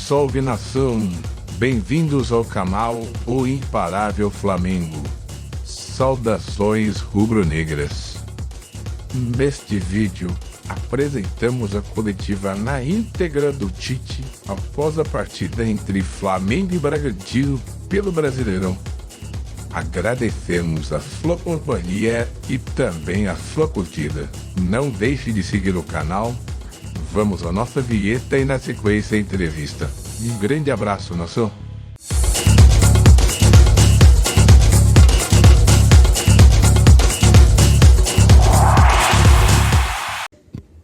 Salve nação! Bem-vindos ao canal O Imparável Flamengo. Saudações rubro-negras. Neste vídeo, apresentamos a coletiva na íntegra do Tite após a partida entre Flamengo e Bragantino pelo Brasileirão. Agradecemos a sua companhia e também a sua curtida. Não deixe de seguir o canal. Vamos à nossa vinheta e na sequência a entrevista. Um grande abraço, nação.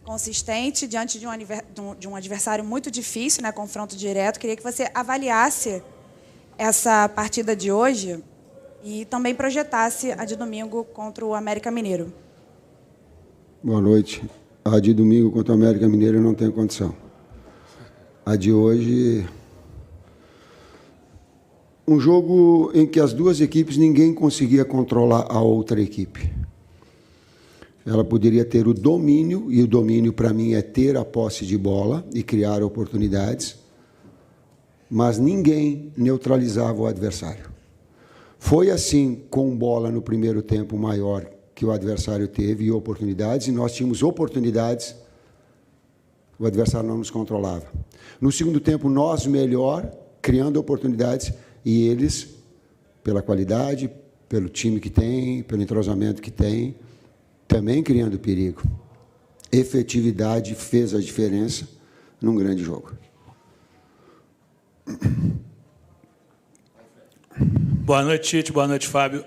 Consistente diante de um adversário muito difícil, né, confronto direto. Queria que você avaliasse essa partida de hoje e também projetasse a de domingo contra o América Mineiro. Boa noite. A de domingo contra o América Mineiro eu não tenho condição. A de hoje, um jogo em que as duas equipes ninguém conseguia controlar a outra equipe. Ela poderia ter o domínio, e o domínio para mim é ter a posse de bola e criar oportunidades, mas ninguém neutralizava o adversário. Foi assim com bola no primeiro tempo maior que o adversário teve e oportunidades, e nós tínhamos oportunidades, o adversário não nos controlava. No segundo tempo, nós melhor, criando oportunidades, e eles, pela qualidade, pelo time que tem, pelo entrosamento que tem, também criando perigo. Efetividade fez a diferença num grande jogo. Boa noite, Tite. Boa noite, Fábio.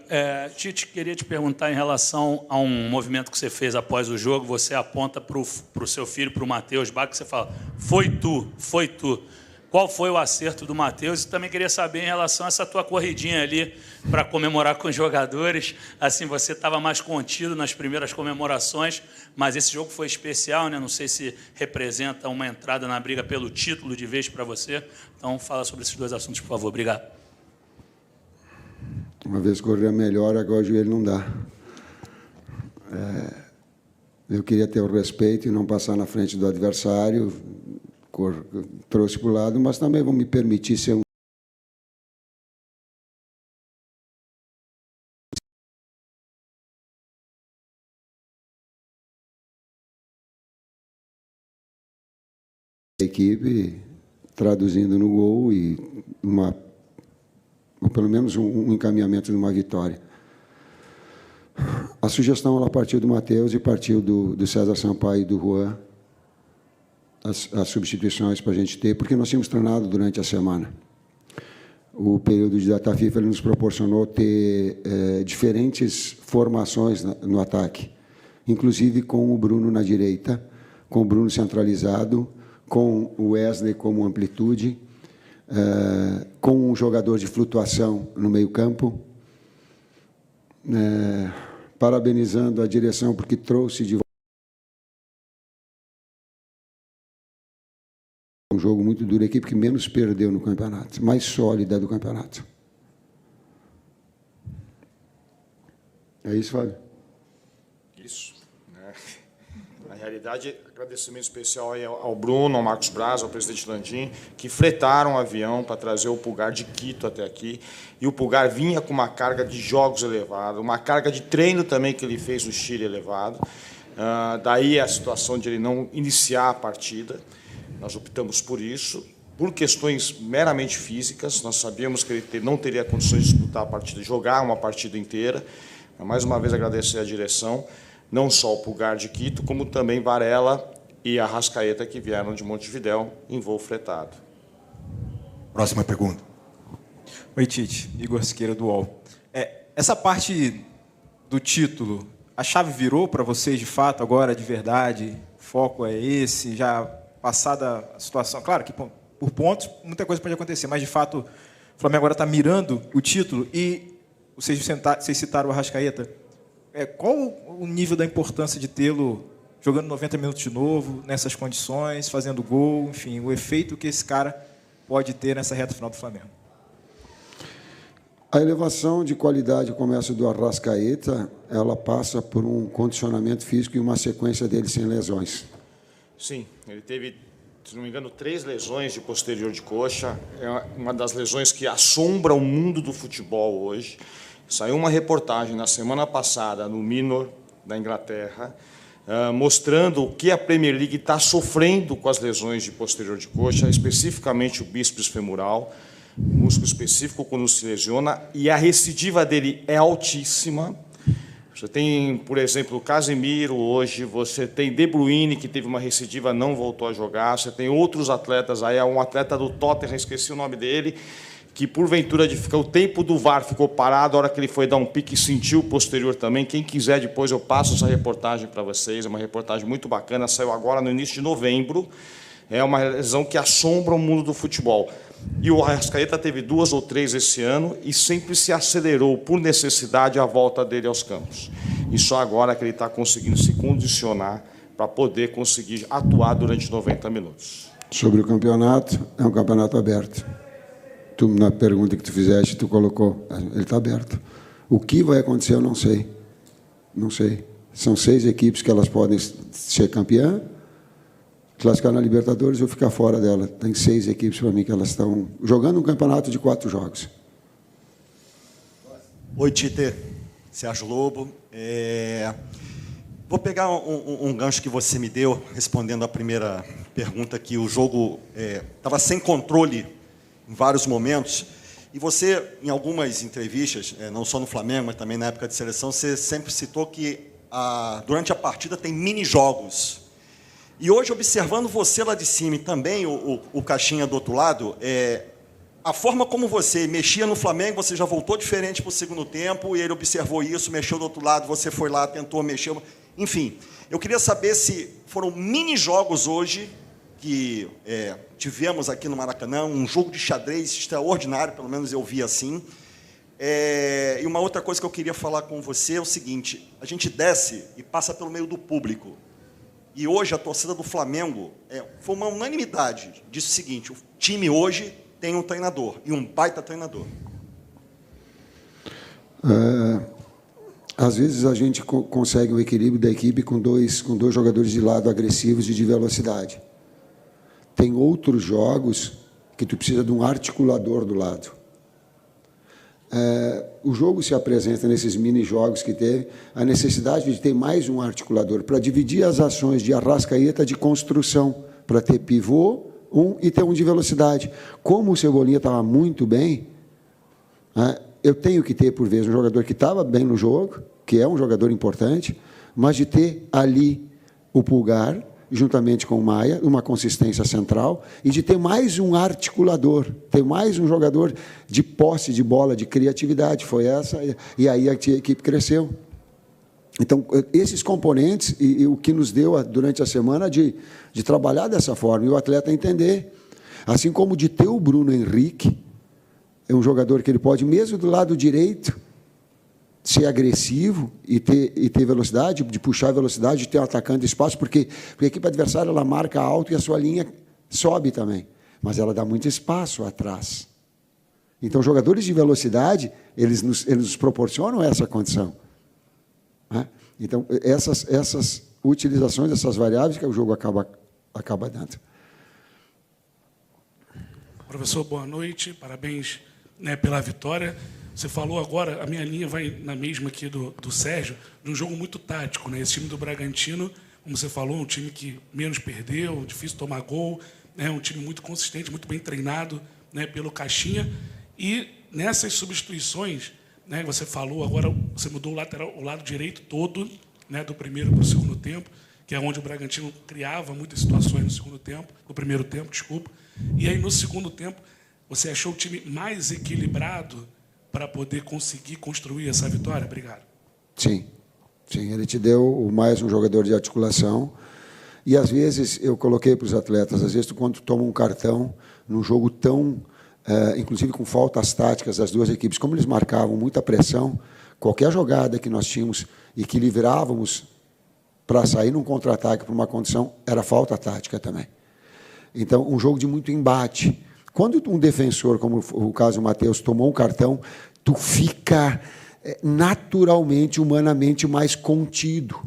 Tite, queria te perguntar em relação a um movimento que você fez após o jogo. Você aponta para o seu filho, para o Matheus Baco, que você fala, foi tu, foi tu. Qual foi o acerto do Matheus? E também queria saber em relação a essa tua corridinha ali para comemorar com os jogadores. Assim, você estava mais contido nas primeiras comemorações, mas esse jogo foi especial, né? Não sei se representa uma entrada na briga pelo título de vez para você. Então, fala sobre esses dois assuntos, por favor. Obrigado. Uma vez correr melhor, agora o joelho não dá. Eu queria ter o respeito e não passar na frente do adversário. Trouxe para o lado, mas também vou me permitir ser um equipe, traduzindo no gol e ou pelo menos um encaminhamento de uma vitória. A sugestão ela partiu do Matheus e partiu do César Sampaio e do Juan, as substituições para a gente ter, porque nós tínhamos treinado durante a semana. O período de data FIFA ele nos proporcionou ter diferentes formações no ataque, inclusive com o Bruno na direita, com o Bruno centralizado, com o Wesley como amplitude, com um jogador de flutuação no meio-campo, parabenizando a direção porque trouxe de volta um jogo muito duro, a equipe que menos perdeu no campeonato, mais sólida do campeonato. É isso, Fábio? Isso. Na realidade, agradecimento especial aí ao Bruno, ao Marcos Braz, ao presidente Landim, que fretaram o avião para trazer o Pulgar de Quito até aqui. E o Pulgar vinha com uma carga de jogos elevada, uma carga de treino também que ele fez no Chile elevado. Daí a situação de ele não iniciar a partida. Nós optamos por isso, por questões meramente físicas. Nós sabíamos que ele não teria condições de disputar a partida, jogar uma partida inteira. Mais uma vez, agradecer à direção, não só o Pulgar de Quito, como também Varela e a Arrascaeta, que vieram de Montevidéu em voo fretado. Próxima pergunta. Oi, Tite. Igor Siqueira, do UOL. Essa parte do título, a chave virou para vocês, de fato, agora, de verdade? O foco é esse, já passada a situação? Claro que, por pontos, muita coisa pode acontecer, mas, de fato, o Flamengo agora está mirando o título e vocês citaram o Arrascaeta. Qual o nível da importância de tê-lo jogando 90 minutos de novo, nessas condições, fazendo gol, enfim, o efeito que esse cara pode ter nessa reta final do Flamengo? A elevação de qualidade e comércio do Arrascaeta, ela passa por um condicionamento físico e uma sequência dele sem lesões. Sim, ele teve se não me engano, 3 lesões de posterior de coxa. É uma das lesões que assombra o mundo do futebol hoje. Saiu uma reportagem na semana passada no Mirror, da Inglaterra, mostrando o que a Premier League está sofrendo com as lesões de posterior de coxa, especificamente o bíceps femoral, músculo específico quando se lesiona, e a recidiva dele é altíssima. Você tem, por exemplo, o Casemiro hoje, você tem De Bruyne, que teve uma recidiva, não voltou a jogar, você tem outros atletas, aí um atleta do Tottenham, esqueci o nome dele, que porventura o tempo do VAR ficou parado, a hora que ele foi dar um pique, sentiu o posterior também. Quem quiser, depois eu passo essa reportagem para vocês, é uma reportagem muito bacana, saiu agora no início de novembro, é uma lesão que assombra o mundo do futebol. E o Arrascaeta teve 2 ou 3 esse ano e sempre se acelerou, por necessidade, a volta dele aos campos. E só agora que ele está conseguindo se condicionar para poder conseguir atuar durante 90 minutos. Sobre o campeonato, é um campeonato aberto. Tu, na pergunta que tu fizeste, tu colocou, ele está aberto. O que vai acontecer, eu não sei. Não sei. São 6 equipes que elas podem ser campeã, classificar na Libertadores ou ficar fora dela. Tem 6 equipes para mim que elas estão jogando um campeonato de 4 jogos. Oi, Tite. Sérgio Lobo. Vou pegar um gancho que você me deu, respondendo a primeira pergunta, que o jogo estava sem controle em vários momentos. E você, em algumas entrevistas, não só no Flamengo, mas também na época de seleção, você sempre citou que durante a partida tem mini-jogos. E hoje, observando você lá de cima e também o Caixinha do outro lado, a forma como você mexia no Flamengo, você já voltou diferente para o segundo tempo, e ele observou isso, mexeu do outro lado, você foi lá, tentou mexer. Enfim, eu queria saber se foram mini-jogos hoje que tivemos aqui no Maracanã, um jogo de xadrez extraordinário, pelo menos eu vi assim. E uma outra coisa que eu queria falar com você é o seguinte: a gente desce e passa pelo meio do público. E hoje a torcida do Flamengo foi uma unanimidade. Disse o seguinte: o time hoje tem um treinador, e um baita treinador. Às vezes a gente consegue o equilíbrio da equipe com dois jogadores de lado agressivos e de velocidade. Tem outros jogos que tu precisa de um articulador do lado. O jogo se apresenta nesses mini-jogos que teve, a necessidade de ter mais um articulador para dividir as ações de Arrascaeta de construção, para ter pivô, e ter um de velocidade. Como o Cebolinha estava muito bem, eu tenho que ter, por vezes, um jogador que estava bem no jogo, que é um jogador importante, mas de ter ali o Pulgar, juntamente com o Maia, uma consistência central, e de ter mais um articulador, ter mais um jogador de posse de bola, de criatividade. Foi essa, e aí a equipe cresceu. Então, esses componentes, e o que nos deu, durante a semana, de trabalhar dessa forma, e o atleta entender. Assim como de ter o Bruno Henrique, é um jogador que ele pode, mesmo do lado direito, ser agressivo e ter velocidade, de puxar a velocidade, de ter um atacante de espaço, porque a equipe adversária ela marca alto e a sua linha sobe também, mas ela dá muito espaço atrás. Então, jogadores de velocidade, eles nos proporcionam essa condição. Então, essas utilizações, essas variáveis que o jogo acaba dando. Professor, boa noite, parabéns, pela vitória. Você falou agora, a minha linha vai na mesma aqui do Sérgio, de um jogo muito tático. Esse time do Bragantino, como você falou, um time que menos perdeu, difícil tomar gol, um time muito consistente, muito bem treinado pelo Caixinha. E nessas substituições, você falou agora, você mudou o lado direito todo, do primeiro para o segundo tempo, que é onde o Bragantino criava muitas situações no primeiro tempo, desculpa. E aí, no segundo tempo, você achou o time mais equilibrado para poder conseguir construir essa vitória? Obrigado. Sim, ele te deu mais um jogador de articulação. E, às vezes, eu coloquei para os atletas, às vezes, quando tu toma um cartão num jogo tão, inclusive com faltas táticas das duas equipes, como eles marcavam muita pressão, qualquer jogada que nós tínhamos e que livrávamos para sair num contra-ataque para uma condição, era falta tática também. Então, um jogo de muito embate. Quando um defensor, como o caso do Matheus, tomou um cartão, tu fica naturalmente, humanamente mais contido.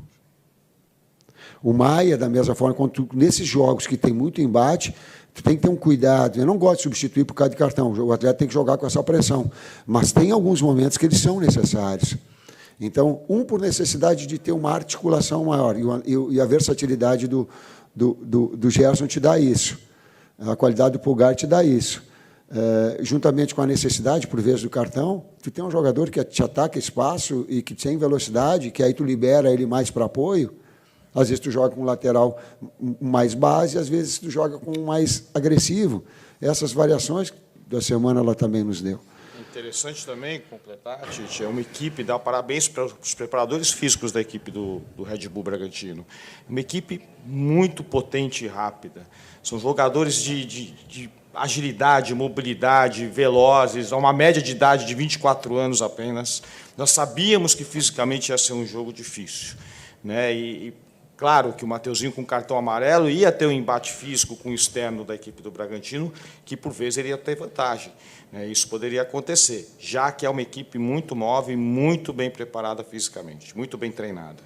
O Maia, da mesma forma, nesses jogos que tem muito embate, tu tem que ter um cuidado. Eu não gosto de substituir por causa de cartão. O atleta tem que jogar com essa pressão. Mas tem alguns momentos que eles são necessários. Então, por necessidade de ter uma articulação maior. E a versatilidade do Gerson te dá isso. A qualidade do Pulgar te dá isso. Juntamente com a necessidade, por vezes, do cartão, tu tem um jogador que te ataca espaço e que tem velocidade, que aí tu libera ele mais para apoio. Às vezes tu joga com um lateral mais base, às vezes tu joga com um mais agressivo. Essas variações da semana ela também nos deu. Interessante também completar, Tite, é uma equipe, dá parabéns para os preparadores físicos da equipe do Red Bull Bragantino. Uma equipe muito potente e rápida. São jogadores de agilidade, mobilidade, velozes, a uma média de idade de 24 anos apenas. Nós sabíamos que fisicamente ia ser um jogo difícil, né? E claro que o Mateuzinho com cartão amarelo ia ter um embate físico com o externo da equipe do Bragantino, que por vezes ele ia ter vantagem. Isso poderia acontecer, já que é uma equipe muito nova e muito bem preparada fisicamente, muito bem treinada.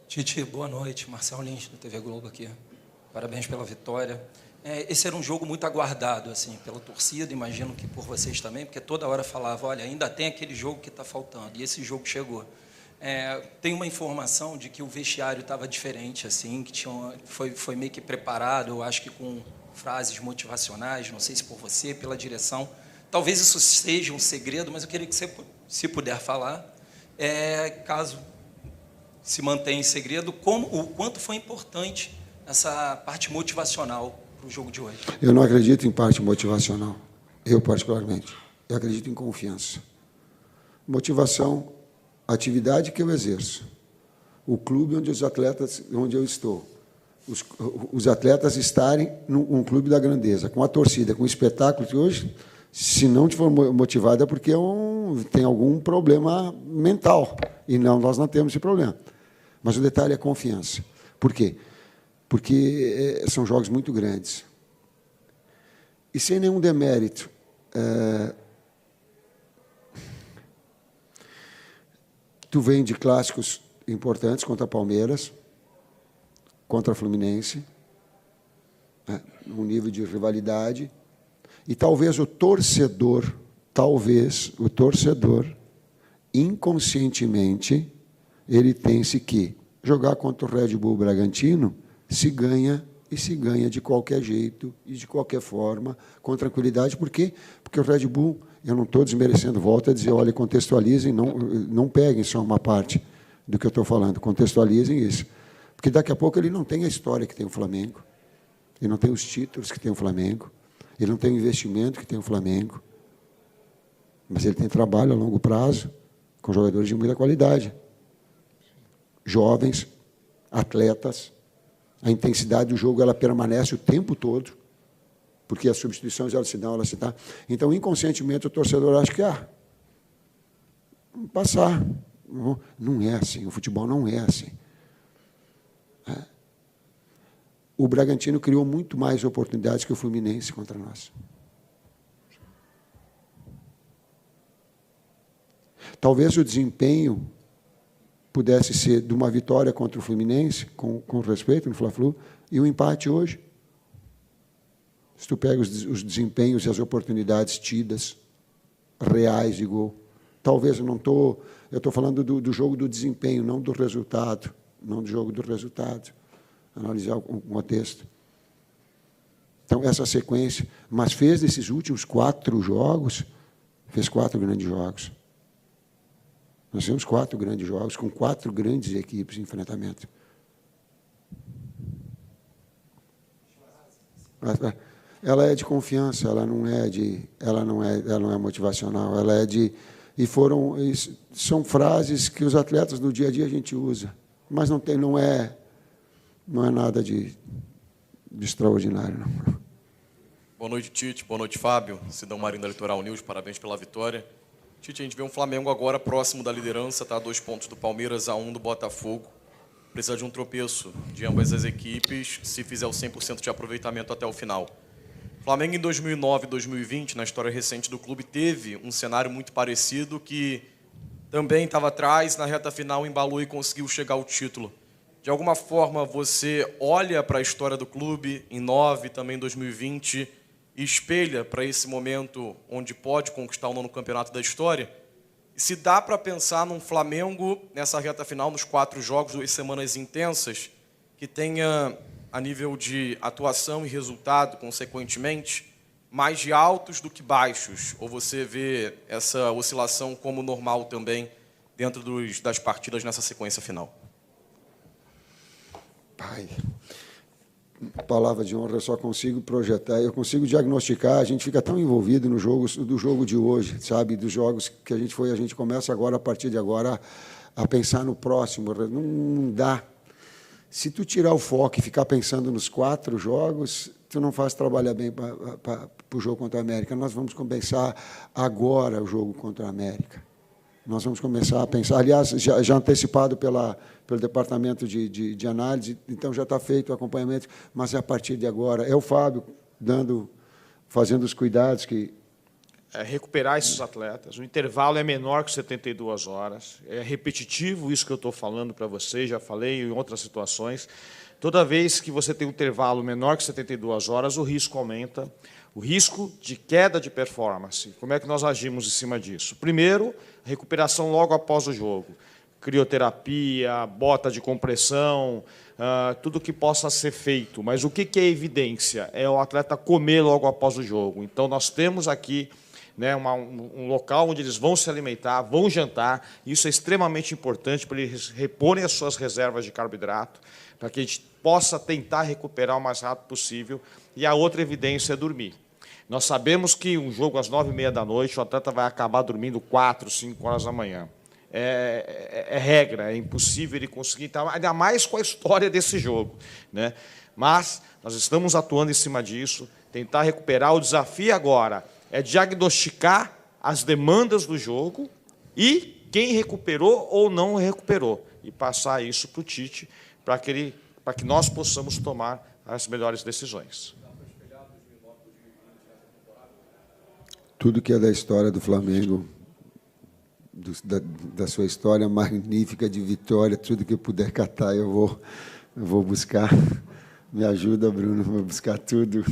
Tite, boa noite. Marcel Lins, do TV Globo aqui. Parabéns pela vitória. Esse era um jogo muito aguardado, assim, pela torcida, imagino que por vocês também, porque toda hora falava, olha, ainda tem aquele jogo que está faltando, e esse jogo chegou. Tem uma informação de que o vestiário estava diferente, assim, que foi meio que preparado, eu acho que com frases motivacionais, não sei se por você, pela direção. Talvez isso seja um segredo, mas eu queria que você, se puder falar, caso se mantenha em segredo, o quanto foi importante essa parte motivacional para o jogo de hoje. Eu não acredito em parte motivacional, eu particularmente. Eu acredito em confiança. Motivação, a atividade que eu exerço, o clube onde eu estou, os atletas estarem num clube da grandeza, com a torcida, com o espetáculo que hoje, se não te for motivado, é porque tem algum problema mental. E nós não temos esse problema. Mas o detalhe é a confiança. Por quê? Porque são jogos muito grandes. E sem nenhum demérito. Tu vem de clássicos importantes contra Palmeiras, contra Fluminense, um nível de rivalidade, e talvez o torcedor, inconscientemente, ele pense que jogar contra o Red Bull Bragantino se ganha de qualquer jeito e de qualquer forma, com tranquilidade. Por quê? Porque o Red Bull, eu não estou desmerecendo, volto a dizer, olha, contextualizem, não peguem só uma parte do que eu estou falando, contextualizem isso. Porque daqui a pouco ele não tem a história que tem o Flamengo, ele não tem os títulos que tem o Flamengo, ele não tem o investimento que tem o Flamengo, mas ele tem trabalho a longo prazo com jogadores de muita qualidade. Jovens, atletas, a intensidade do jogo ela permanece o tempo todo, porque as substituições elas se dão. Então, inconscientemente, o torcedor acha que passar. Não é assim, o futebol não é assim. O Bragantino criou muito mais oportunidades que o Fluminense contra nós. Talvez o desempenho pudesse ser de uma vitória contra o Fluminense, com respeito no Fla-Flu, e um empate hoje. Se tu pega os desempenhos e as oportunidades tidas, reais de gol. Talvez eu estou falando do jogo do desempenho, não do resultado, não do jogo do resultado. Analisar o contexto. Então, essa sequência, mas fez desses últimos 4 jogos, fez 4 grandes jogos. Nós temos 4 grandes jogos, com 4 grandes equipes em enfrentamento. Ela é de confiança, ela não é motivacional, ela é de... São frases que os atletas do dia a dia a gente usa, mas não é nada de extraordinário, não. Boa noite, Tite. Boa noite, Fábio. Sidão Marinho da Litoral News, parabéns pela vitória. Tite, a gente vê um Flamengo agora próximo da liderança, está a 2 pontos do Palmeiras, a 1 do Botafogo. Precisa de um tropeço de ambas as equipes, se fizer o 100% de aproveitamento até o final. Flamengo em 2009 e 2020, na história recente do clube, teve um cenário muito parecido que também estava atrás, na reta final embalou e conseguiu chegar ao título. De alguma forma, você olha para a história do clube em 9, também em 2020, e espelha para esse momento onde pode conquistar o 9º campeonato da história? E se dá para pensar num Flamengo, nessa reta final, nos 4 jogos, 2 semanas intensas, que tenha, a nível de atuação e resultado, consequentemente, mais de altos do que baixos? Ou você vê essa oscilação como normal também dentro das partidas nessa sequência final? Pai, palavra de honra, eu só consigo projetar, eu consigo diagnosticar, a gente fica tão envolvido no jogo, do jogo de hoje, sabe, dos jogos que a gente começa agora, a partir de agora, a pensar no próximo, não dá. Se tu tirar o foco e ficar pensando nos 4 jogos, tu não faz trabalhar bem para o jogo contra a América. Nós vamos começar agora o jogo contra a América. Nós vamos começar a pensar, aliás, já antecipado pelo departamento de análise, então já está feito o acompanhamento, mas é a partir de agora. É o Fábio fazendo os cuidados que... recuperar esses atletas. O intervalo é menor que 72 horas. É repetitivo isso que eu estou falando para vocês, já falei em outras situações. Toda vez que você tem um intervalo menor que 72 horas, o risco aumenta. O risco de queda de performance. Como é que nós agimos em cima disso? Primeiro, recuperação logo após o jogo. Crioterapia, bota de compressão, tudo que possa ser feito. Mas o que é evidência? É o atleta comer logo após o jogo. Então, nós temos aqui, né, um local onde eles vão se alimentar, vão jantar. Isso é extremamente importante para eles reporem as suas reservas de carboidrato, para que a gente possa tentar recuperar o mais rápido possível. E a outra evidência é dormir. Nós sabemos que um jogo às 9h30 da noite, o atleta vai acabar dormindo 4, 5 horas da manhã. É regra, é impossível ele conseguir, então, ainda mais com a história desse jogo, né? Mas nós estamos atuando em cima disso, tentar recuperar. O desafio agora é diagnosticar as demandas do jogo e quem recuperou ou não recuperou, e passar isso para o Tite, para que nós possamos tomar as melhores decisões. Tudo que é da história do Flamengo, da sua história magnífica de vitória, tudo que eu puder catar, eu vou buscar. Me ajuda, Bruno, vou buscar tudo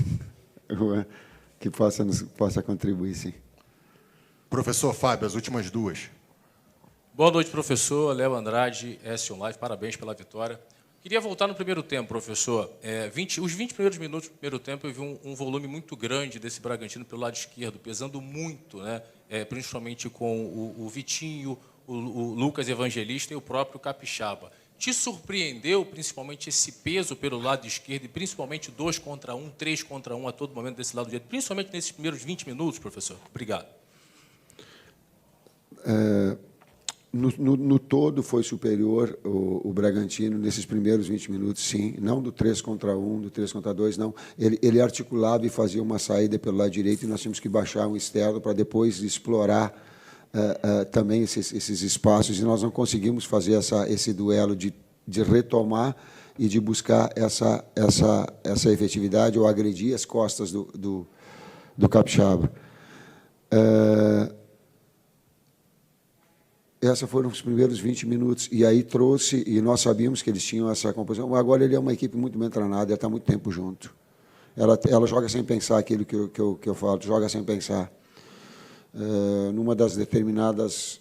que possa contribuir, sim. Professor Fábio, as últimas 2. Boa noite, professor. Léo Andrade, S1 Live, parabéns pela vitória. Queria voltar no primeiro tempo, professor. Os 20 primeiros minutos do primeiro tempo, eu vi um volume muito grande desse Bragantino pelo lado esquerdo, pesando muito, né? Principalmente com o Vitinho, o Lucas Evangelista e o próprio Capixaba. Te surpreendeu, principalmente, esse peso pelo lado esquerdo, e principalmente 2 contra 1, 3 contra 1 a todo momento desse lado direito, principalmente nesses primeiros 20 minutos, professor? Obrigado. No todo foi superior o Bragantino nesses primeiros 20 minutos, sim. Não do 3 contra 1, do 3 contra 2, não. Ele articulava e fazia uma saída pelo lado direito e nós tínhamos que baixar um externo para depois explorar também esses espaços. E nós não conseguimos fazer esse duelo de retomar e de buscar essa efetividade ou agredir as costas do Capixaba. Esses foram os primeiros 20 minutos, e aí trouxe, e nós sabíamos que eles tinham essa composição. Agora ele é uma equipe muito bem treinada, ela está muito tempo junto. Ela joga sem pensar aquilo que eu falo, joga sem pensar. Numa das determinadas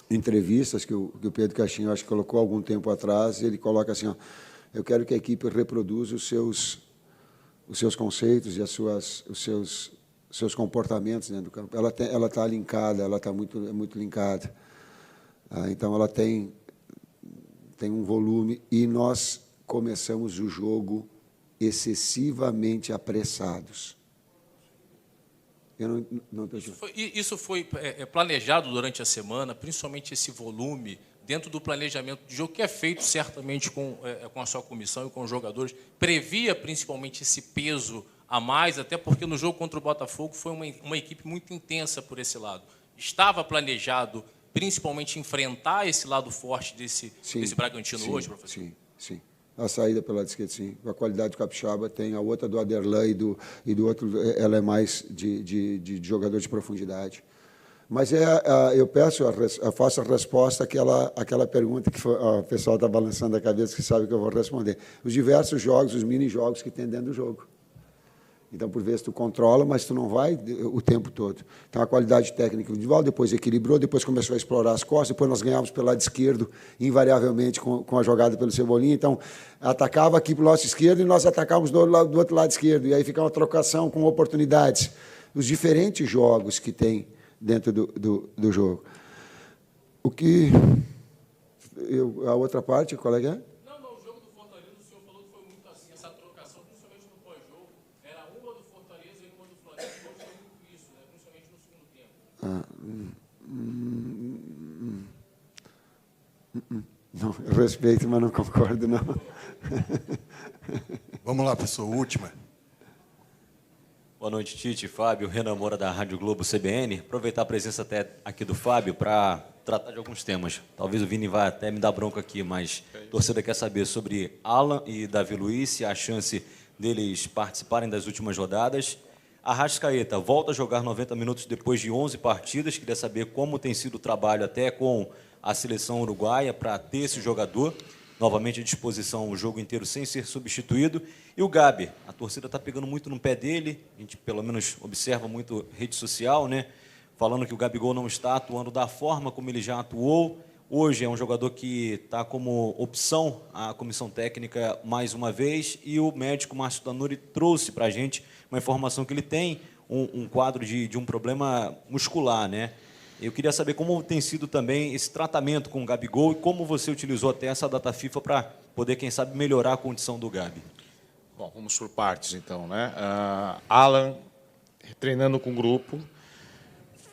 entrevistas que o Pedro Caixinha, acho que colocou algum tempo atrás, ele coloca assim, ó, eu quero que a equipe reproduza os seus conceitos e os seus comportamentos dentro do campo. Ela está linkada, ela está muito linkada. Então, ela tem um volume, e nós começamos o jogo excessivamente apressados. Isso foi planejado durante a semana, principalmente esse volume, dentro do planejamento de jogo, que é feito certamente com a sua comissão e com os jogadores, previa principalmente esse peso a mais, até porque no jogo contra o Botafogo foi uma equipe muito intensa por esse lado. Estava planejado, principalmente, enfrentar esse lado forte desse Bragantino hoje, professor? Sim. A saída pelo lado esquerdo, sim. A qualidade do Capixaba tem, a outra do Aderlan e do outro, ela é mais de jogador de profundidade. Mas eu faço a resposta àquela pergunta que o pessoal está balançando a cabeça, que sabe que eu vou responder. Os diversos jogos, os mini-jogos que tem dentro do jogo. Então, por vezes, tu controla, mas tu não vai o tempo todo. Então, a qualidade técnica individual, depois equilibrou, depois começou a explorar as costas, depois nós ganhávamos pelo lado esquerdo, invariavelmente, com a jogada pelo Cebolinha. Então, atacava aqui para o nosso esquerdo e nós atacávamos do outro lado esquerdo. E aí fica uma trocação com oportunidades. Os diferentes jogos que tem dentro do jogo. O que... a outra parte, qual é que é? Não, eu respeito, mas não concordo, não. Vamos lá, pessoal, última. Boa noite, Tite, Fábio, Renan Moura, da Rádio Globo CBN. Aproveitar a presença até aqui do Fábio para tratar de alguns temas. Talvez o Vini vá até me dar bronca aqui, mas a torcida quer saber sobre Alan e Davi Luiz, se há chance deles participarem das últimas rodadas. Arrascaeta volta a jogar 90 minutos depois de 11 partidas. Queria saber como tem sido o trabalho até com a seleção uruguaia para ter esse jogador novamente à disposição o jogo inteiro sem ser substituído. E o Gabi, a torcida está pegando muito no pé dele, a gente pelo menos observa muito rede social, né? Falando que o Gabigol não está atuando da forma como ele já atuou. Hoje é um jogador que está como opção à comissão técnica mais uma vez, e o médico Márcio Tanuri trouxe para a gente uma informação que ele tem um quadro de um problema muscular, né? Eu queria saber como tem sido também esse tratamento com o Gabigol e como você utilizou até essa data FIFA para poder, quem sabe, melhorar a condição do Gabi. Bom, vamos por partes, então, né? Alan, treinando com o grupo,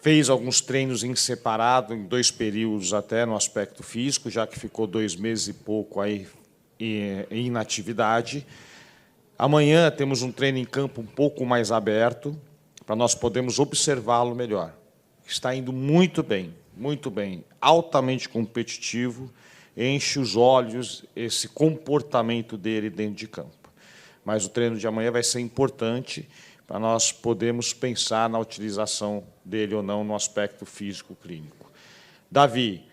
fez alguns treinos em separado, em 2 períodos até, no aspecto físico, já que ficou 2 meses e pouco aí em inatividade. Amanhã temos um treino em campo um pouco mais aberto, para nós podermos observá-lo melhor. Está indo muito bem, altamente competitivo, enche os olhos esse comportamento dele dentro de campo. Mas o treino de amanhã vai ser importante para nós podermos pensar na utilização dele ou não no aspecto físico clínico. Davi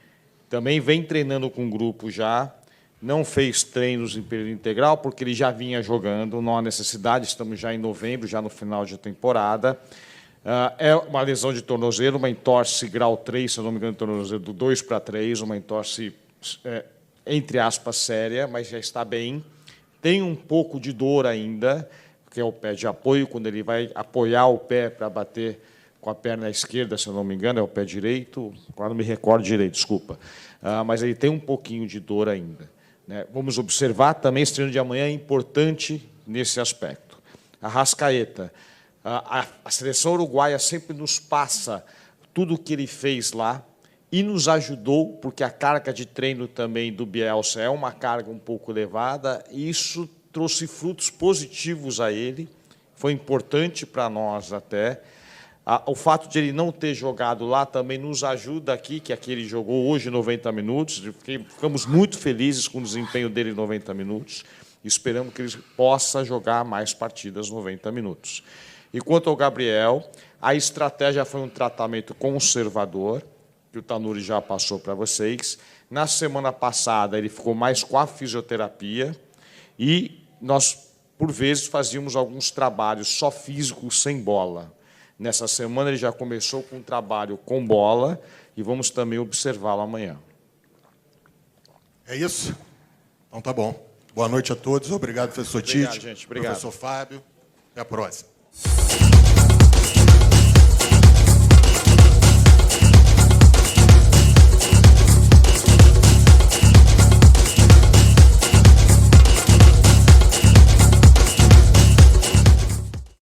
também vem treinando com o grupo já, não fez treinos em período integral, porque ele já vinha jogando, não há necessidade, estamos já em novembro, já no final de temporada. É uma lesão de tornozelo, uma entorse grau 3, se eu não me engano, tornozelo do 2 para 3, uma entorse, entre aspas, séria, mas já está bem. Tem um pouco de dor ainda, que é o pé de apoio, quando ele vai apoiar o pé para bater com a perna esquerda, se eu não me engano, é o pé direito, agora não me recordo direito, desculpa. Mas ele tem um pouquinho de dor ainda, né? Vamos observar também, esse treino de amanhã é importante nesse aspecto. Arrascaeta. A seleção uruguaia sempre nos passa tudo o que ele fez lá e nos ajudou, porque a carga de treino também do Bielsa é uma carga um pouco elevada, e isso trouxe frutos positivos a ele, foi importante para nós até. O fato de ele não ter jogado lá também nos ajuda aqui, que aqui ele jogou hoje 90 minutos, ficamos muito felizes com o desempenho dele em 90 minutos, e esperamos que ele possa jogar mais partidas 90 minutos. E quanto ao Gabriel, a estratégia foi um tratamento conservador, que o Tanuri já passou para vocês. Na semana passada, ele ficou mais com a fisioterapia e nós, por vezes, fazíamos alguns trabalhos só físicos, sem bola. Nessa semana, ele já começou com um trabalho com bola e vamos também observá-lo amanhã. É isso? Então tá bom. Boa noite a todos. Obrigado, professor Tite. Obrigado, gente. Obrigado. Professor Fábio. Até a próxima.